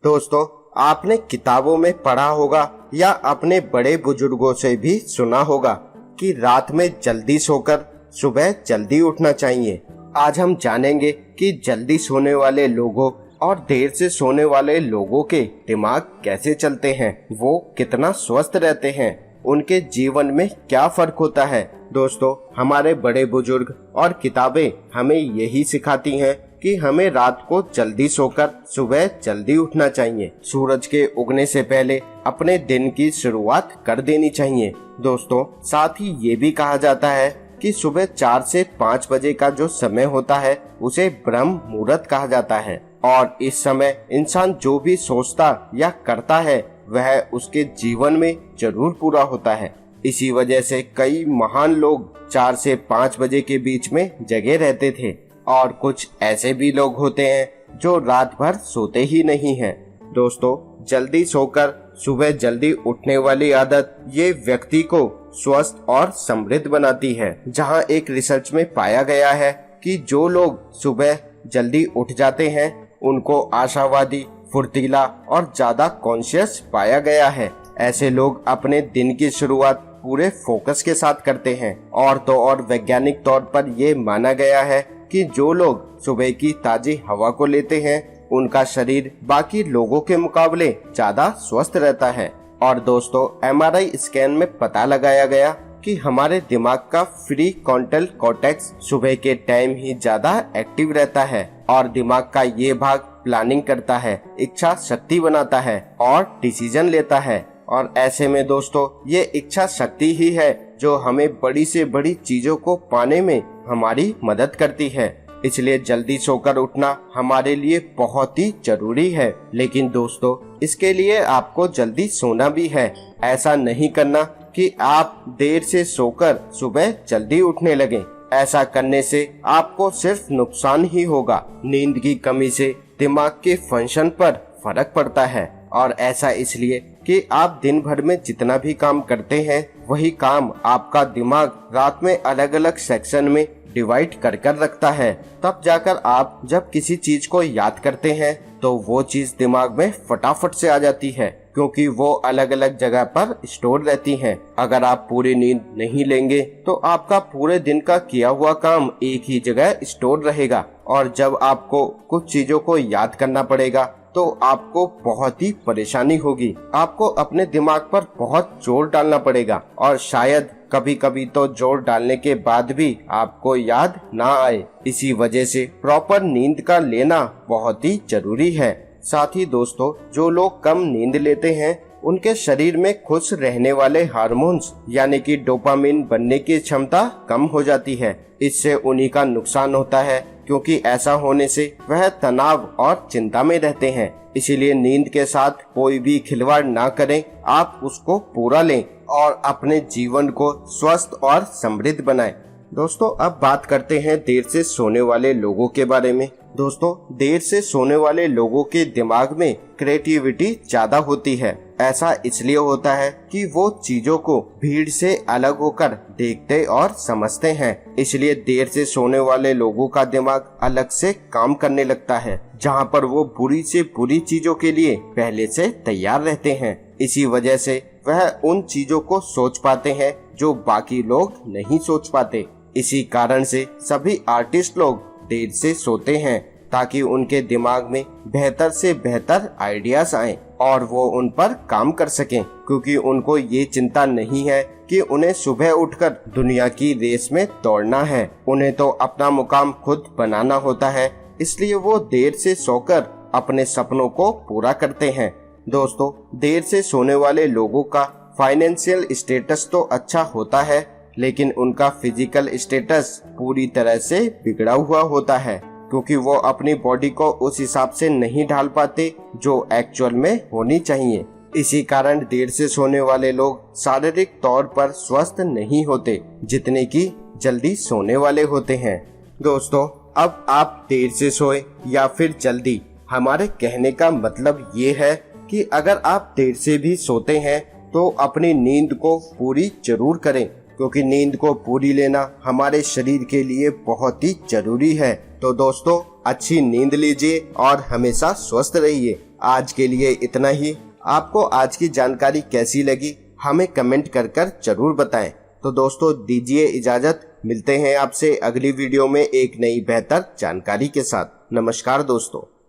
दोस्तों, आपने किताबों में पढ़ा होगा या अपने बड़े बुजुर्गों से भी सुना होगा कि रात में जल्दी सोकर सुबह जल्दी उठना चाहिए। आज हम जानेंगे कि जल्दी सोने वाले लोगों और देर से सोने वाले लोगों के दिमाग कैसे चलते हैं, वो कितना स्वस्थ रहते हैं, उनके जीवन में क्या फर्क होता है। दोस्तों, हमारे बड़े बुजुर्ग और किताबें हमें यही सिखाती हैं कि हमें रात को जल्दी सोकर सुबह जल्दी उठना चाहिए। सूरज के उगने से पहले अपने दिन की शुरुआत कर देनी चाहिए। दोस्तों, साथ ही ये भी कहा जाता है कि सुबह 4 से 5 बजे का जो समय होता है उसे ब्रह्म मुहूर्त कहा जाता है और इस समय इंसान जो भी सोचता या करता है वह उसके जीवन में जरूर पूरा होता है। इसी वजह से कई महान लोग 4 से 5 बजे के बीच में जगे रहते थे और कुछ ऐसे भी लोग होते हैं जो रात भर सोते ही नहीं हैं। दोस्तों, जल्दी सोकर सुबह जल्दी उठने वाली आदत ये व्यक्ति को स्वस्थ और समृद्ध बनाती है। जहां एक रिसर्च में पाया गया है कि जो लोग सुबह जल्दी उठ जाते हैं उनको आशावादी, फुर्तीला और ज्यादा कॉन्शियस पाया गया है। ऐसे लोग अपने दिन की शुरुआत पूरे फोकस के साथ करते हैं और तो और वैज्ञानिक तौर पर यह माना गया है कि जो लोग सुबह की ताजी हवा को लेते हैं उनका शरीर बाकी लोगों के मुकाबले ज्यादा स्वस्थ रहता है। और दोस्तों, MRI स्कैन में पता लगाया गया कि हमारे दिमाग का प्री फ्रंटल कॉर्टेक्स सुबह के टाइम ही ज्यादा एक्टिव रहता है और दिमाग का ये भाग प्लानिंग करता है, इच्छा शक्ति बनाता है और डिसीजन लेता है। और ऐसे में दोस्तों, ये इच्छा शक्ति ही है जो हमें बड़ी से बड़ी चीजों को पाने में हमारी मदद करती है। इसलिए जल्दी सोकर उठना हमारे लिए बहुत ही जरूरी है। लेकिन दोस्तों, इसके लिए आपको जल्दी सोना भी है। ऐसा नहीं करना कि आप देर से सोकर सुबह जल्दी उठने लगें। ऐसा करने से आपको सिर्फ नुकसान ही होगा। नींद की कमी से दिमाग के फंक्शन पर फर्क पड़ता है और ऐसा इसलिए कि आप दिन भर में जितना भी काम करते हैं वही काम आपका दिमाग रात में अलग अलग सेक्शन में डिवाइड कर कर रखता है। तब जाकर आप जब किसी चीज को याद करते हैं तो वो चीज दिमाग में फटाफट से आ जाती है क्योंकि वो अलग अलग जगह पर स्टोर रहती हैं। अगर आप पूरी नींद नहीं लेंगे तो आपका पूरे दिन का किया हुआ काम एक ही जगह स्टोर रहेगा और जब आपको कुछ चीजों को याद करना पड़ेगा तो आपको बहुत ही परेशानी होगी। आपको अपने दिमाग पर बहुत जोर डालना पड़ेगा और शायद कभी कभी तो जोर डालने के बाद भी आपको याद ना आए। इसी वजह से प्रॉपर नींद का लेना बहुत ही जरूरी है। साथ ही दोस्तों, जो लोग कम नींद लेते हैं उनके शरीर में खुश रहने वाले हार्मोन्स यानी कि डोपामिन बनने की क्षमता कम हो जाती है। इससे उन्हीं का नुकसान होता है क्योंकि ऐसा होने से वह तनाव और चिंता में रहते हैं। इसीलिए नींद के साथ कोई भी खिलवाड़ ना करें, आप उसको पूरा लें और अपने जीवन को स्वस्थ और समृद्ध बनाएं। दोस्तों, अब बात करते हैं देर से सोने वाले लोगों के बारे में। दोस्तों, देर से सोने वाले लोगों के दिमाग में क्रिएटिविटी ज्यादा होती है। ऐसा इसलिए होता है कि वो चीजों को भीड़ से अलग होकर देखते और समझते हैं। इसलिए देर से सोने वाले लोगों का दिमाग अलग से काम करने लगता है, जहां पर वो बुरी से बुरी चीजों के लिए पहले से तैयार रहते हैं। इसी वजह से वह उन चीजों को सोच पाते हैं जो बाकी लोग नहीं सोच पाते। इसी कारण से सभी आर्टिस्ट लोग देर से सोते हैं ताकि उनके दिमाग में बेहतर से बेहतर आइडियाज आएं और वो उन पर काम कर सकें, क्योंकि उनको ये चिंता नहीं है कि उन्हें सुबह उठकर दुनिया की रेस में दौड़ना है। उन्हें तो अपना मुकाम खुद बनाना होता है, इसलिए वो देर से सोकर अपने सपनों को पूरा करते हैं। दोस्तों, देर से सोने वाले लोगों का फाइनेंशियल स्टेटस तो अच्छा होता है, लेकिन उनका फिजिकल स्टेटस पूरी तरह से बिगड़ा हुआ होता है क्योंकि वो अपनी बॉडी को उस हिसाब से नहीं ढाल पाते जो एक्चुअल में होनी चाहिए। इसी कारण देर से सोने वाले लोग शारीरिक तौर पर स्वस्थ नहीं होते जितने कि जल्दी सोने वाले होते हैं। दोस्तों, अब आप देर से सोए या फिर जल्दी, हमारे कहने का मतलब ये है कि अगर आप देर से भी सोते हैं तो अपनी नींद को पूरी जरूर करें, क्योंकि नींद को पूरी लेना हमारे शरीर के लिए बहुत ही जरूरी है। तो दोस्तों, अच्छी नींद लीजिए और हमेशा स्वस्थ रहिए। आज के लिए इतना ही। आपको आज की जानकारी कैसी लगी हमें कमेंट कर जरूर बताएं। तो दोस्तों दीजिए इजाजत, मिलते हैं आपसे अगली वीडियो में एक नई बेहतर जानकारी के साथ। नमस्कार दोस्तों।